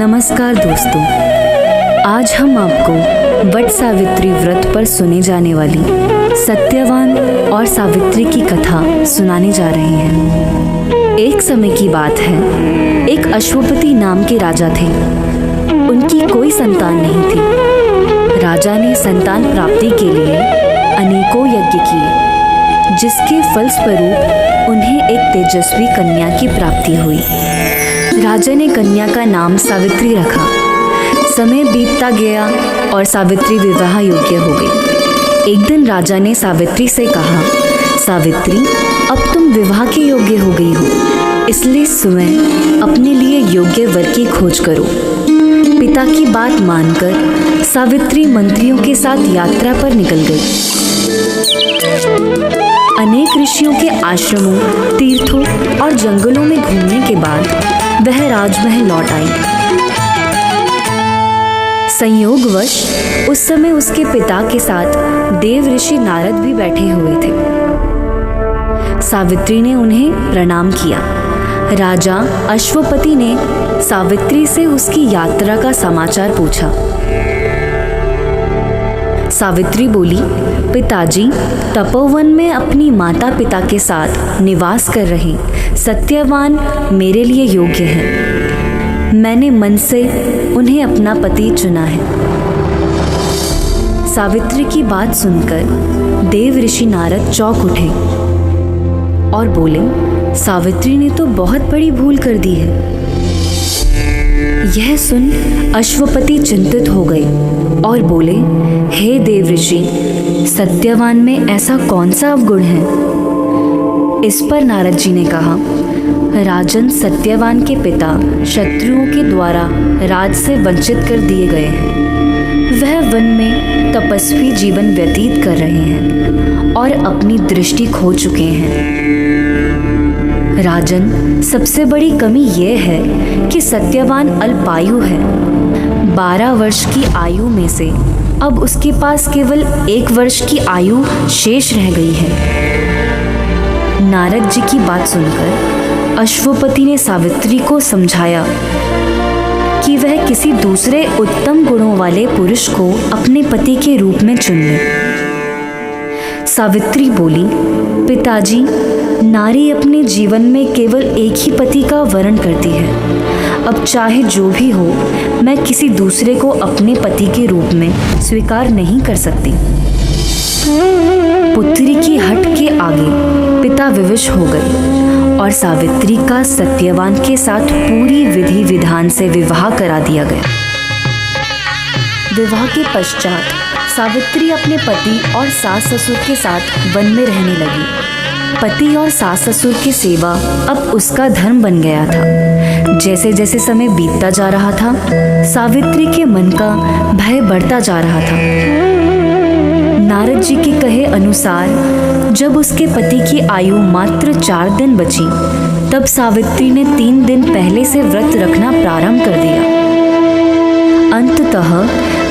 नमस्कार दोस्तों, आज हम आपको वट सावित्री व्रत पर सुने जाने वाली सत्यवान और सावित्री की कथा सुनाने जा रहे हैं। एक समय की बात है, एक अश्वपति नाम के राजा थे। उनकी कोई संतान नहीं थी। राजा ने संतान प्राप्ति के लिए अनेकों यज्ञ किए, जिसके फलस्वरूप उन्हें एक तेजस्वी कन्या की प्राप्ति हुई। राजा ने कन्या का नाम सावित्री रखा। समय बीतता गया और सावित्री विवाह योग्य हो गई। एक दिन राजा ने सावित्री से कहा, सावित्री, अब तुम विवाह के योग्य हो गई हो, इसलिए स्वयं अपने लिए योग्य वर की खोज करो। पिता की बात मानकर सावित्री मंत्रियों के साथ यात्रा पर निकल गई। अनेक ऋषियों के आश्रमों, तीर्थों और जंगलों में घूमने के बाद वह राजमहल लौट आई। संयोगवश उस समय उसके पिता के साथ देव ऋषि नारद भी बैठे हुए थे। सावित्री ने उन्हें प्रणाम किया। राजा अश्वपति ने सावित्री से उसकी यात्रा का समाचार पूछा। सावित्री बोली, पिताजी, तपोवन में अपनी माता पिता के साथ निवास कर रहे सत्यवान मेरे लिए योग्य हैं। मैंने मन से उन्हें अपना पति चुना है। सावित्री की बात सुनकर देव ऋषि नारद चौंक उठे और बोले, सावित्री ने तो बहुत बड़ी भूल कर दी है। यह सुन अश्वपति चिंतित हो गए और बोले, हे देव ऋषि, सत्यवान में ऐसा कौन सा अवगुण है? इस पर नारद जी ने कहा, राजन, सत्यवान के पिता शत्रुओं के द्वारा राज से वंचित कर दिए गए हैं। वह वन में तपस्वी जीवन व्यतीत कर रहे हैं और अपनी दृष्टि खो चुके हैं। राजन, सबसे बड़ी कमी यह है कि सत्यवान अल्पायु है। 12 वर्ष की आयु में से अब उसके पास केवल 1 वर्ष की आयु शेष रह गई है। नारद जी की बात सुनकर अश्वपति ने सावित्री को समझाया कि वह किसी दूसरे उत्तम गुणों वाले पुरुष को अपने पति के रूप में चुन ले। सावित्री बोली, पिताजी, नारी अपने जीवन में केवल एक ही पति का वरण करती है। अब चाहे जो भी हो, मैं किसी दूसरे को अपने पति के रूप में स्वीकार नहीं कर सकती। पुत्री की हट के आगे पिता विवश हो गए और सावित्री का सत्यवान के साथ पूरी विधि विधान से विवाह करा दिया गया। विवाह के पश्चात सावित्री अपने पति और सास ससुर के साथ वन में रहने लगी। पति और सास ससुर की सेवा अब उसका धर्म बन गया था। जैसे जैसे समय बीतता जा रहा था, सावित्री के मन का भय बढ़ता जा रहा था। नारद जी के कहे अनुसार जब उसके पति की आयु मात्र 4 दिन बची, तब सावित्री ने 3 दिन पहले से व्रत रखना प्रारंभ कर दिया। अंततः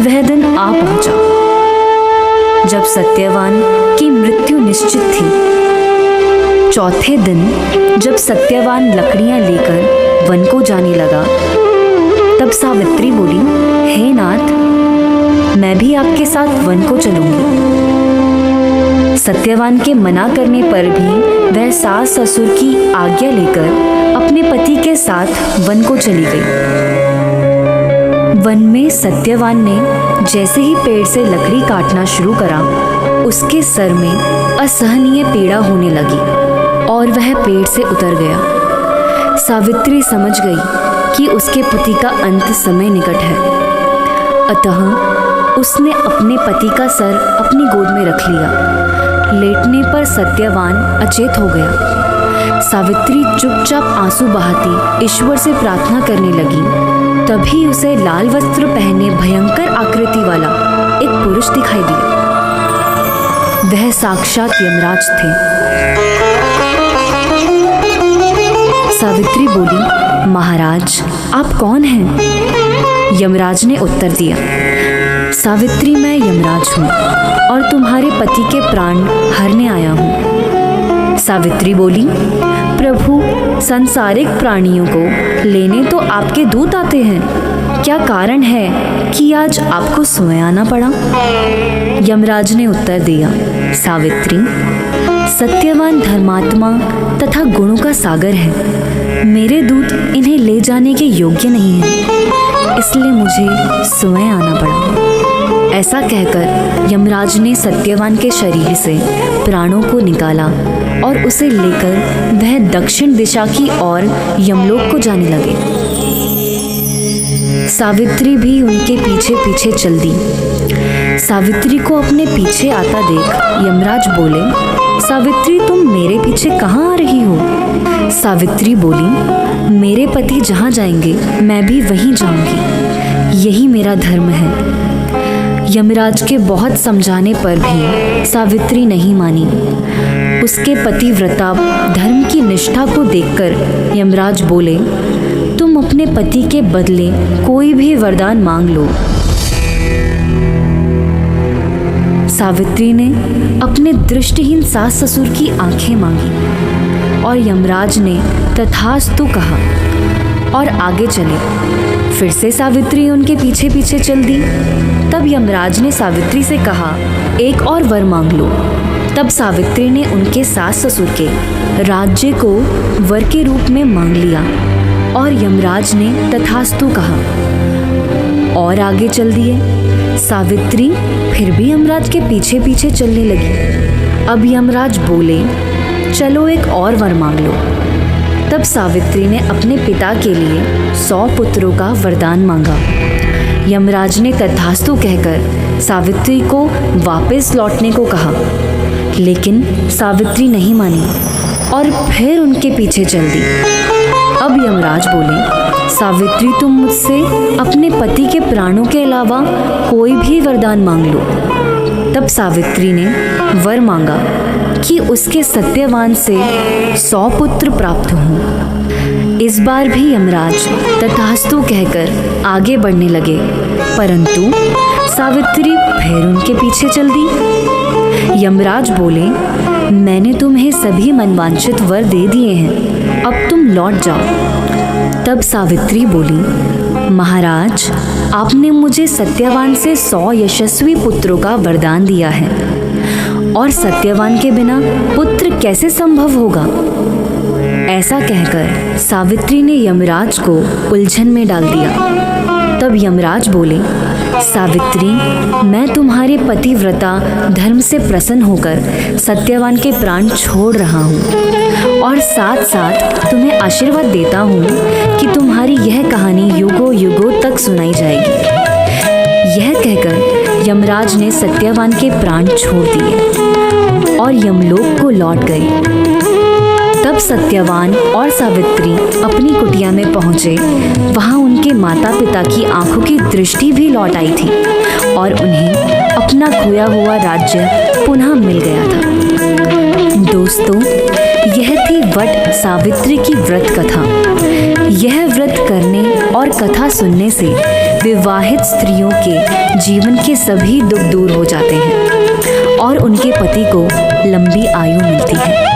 वह दिन आ पहुंचा जब सत्यवान की मृत्यु निश्चित थी। चौथे दिन जब सत्यवान लकड़ियां लेकर वन को जाने लगा, तब सावित्री बोली, हे नाथ, मैं भी आपके साथ वन को चलूंगी। सत्यवान के मना करने पर भी वह सास ससुर की आज्ञा लेकर अपने पति के साथ वन को चली गई। वन में सत्यवान ने जैसे ही पेड़ से लकड़ी काटना शुरू करा, उसके सर में असहनीय पीड़ा होने लगी और वह पेड़ से उतर गया। सावित्री समझ गई कि उसके पति का अंत समय निकट है। अतः उसने अपने पति का सर अपनी गोद में रख लिया। लेटने पर सत्यवान अचेत हो गया। सावित्री चुपचाप आंसू बहाती ईश्वर से प्रार्थना करने लगी। तभी उसे लाल वस्त्र पहने भयंकर आकृति वाला एक पुरुष दिखाई दिया। वह साक्षात यमराज थे। सावित्री बोली, महाराज, आप कौन हैं? यमराज ने उत्तर दिया, सावित्री, मैं यमराज हूँ और तुम्हारे पति के प्राण हरने आया हूँ। सावित्री बोली, प्रभु, सांसारिक प्राणियों को लेने तो आपके दूत आते हैं, क्या कारण है कि आज आपको सोए आना पड़ा? यमराज ने उत्तर दिया, सावित्री, सत्यवान धर्मात्मा तथा गुणों का सागर है। मेरे दूत इन्हें ले जाने के योग्य नहीं हैं, इसलिए मुझे सोए आना पड़ा। ऐसा कहकर यमराज ने सत्यवान के शरीर से प्राणों को निकाला और उसे लेकर वह दक्षिण दिशा की ओर यमलोक को जाने लगे। सावित्री भी उनके पीछे पीछे चल दी। सावित्री को अपने पीछे आता देख यमराज बोले, सावित्री, तुम मेरे पीछे कहाँ आ रही हो? सावित्री बोली, मेरे पति जहाँ जाएंगे मैं भी वहीं जाऊंगी, यही मेरा धर्म है। यमराज के बहुत समझाने पर भी सावित्री नहीं मानी। उसके पतिव्रता धर्म की निष्ठा को देखकर यमराज बोले, तुम अपने पति के बदले कोई भी वरदान मांग लो। सावित्री ने अपने दृष्टिहीन सास ससुर की आंखें मांगी और यमराज ने तथास्तु कहा और आगे चले। फिर से सावित्री उनके पीछे पीछे चल दी। तब यमराज ने सावित्री से कहा, एक और वर मांग लो। तब सावित्री ने उनके सास ससुर के राज्य को वर के रूप में मांग लिया और यमराज ने तथास्तु कहा और आगे चल दिए। सावित्री फिर भी यमराज के पीछे पीछे चलने लगी। अब यमराज बोले, चलो एक और वर मांग लो। तब सावित्री ने अपने पिता के लिए 100 पुत्रों का वरदान मांगा। यमराज ने तथास्तु कहकर सावित्री को वापस लौटने को कहा, लेकिन सावित्री नहीं मानी और फिर उनके पीछे चल दी। अब यमराज बोले, सावित्री, तुम मुझसे अपने पति के प्राणों के अलावा कोई भी वरदान मांग लो। तब सावित्री ने वर मांगा कि उसके सत्यवान से 100 पुत्र प्राप्त हों। इस बार भी यमराज तथास्तु कहकर आगे बढ़ने लगे, परंतु सावित्री फिर उनके पीछे चल दी। यमराज बोले, मैंने तुम्हें सभी मनवांछित वर दे दिए हैं, अब तुम लौट जाओ। तब सावित्री बोली, महाराज, आपने मुझे सत्यवान से 100 यशस्वी पुत्रों का वरदान दिया है और सत्यवान के बिना पुत्र कैसे संभव होगा? ऐसा कहकर सावित्री ने यमराज को उलझन में डाल दिया। तब यमराज बोले, सावित्री, मैं तुम्हारे पतिव्रता धर्म से प्रसन्न होकर सत्यवान के प्राण छोड़ रहा हूँ और साथ साथ तुम्हें आशीर्वाद देता हूँ कि तुम्हारी यह कहानी युगों युगों तक सुनाई जाएगी। यह कहकर यमराज ने सत्यवान के प्राण छोड़ दिए और यमलोक को लौट गए। तब सत्यवान और सावित्री अपनी कुटिया में पहुंचे। वहां उनके माता पिता की आंखों की दृष्टि भी लौट आई थी और उन्हें अपना खोया हुआ राज्य पुनः मिल गया था। दोस्तों, यह थी वट सावित्री की व्रत कथा। यह व्रत करने और कथा सुनने से विवाहित स्त्रियों के जीवन के सभी दुख दूर हो जाते हैं और उनके पति को लंबी आयु मिलती है।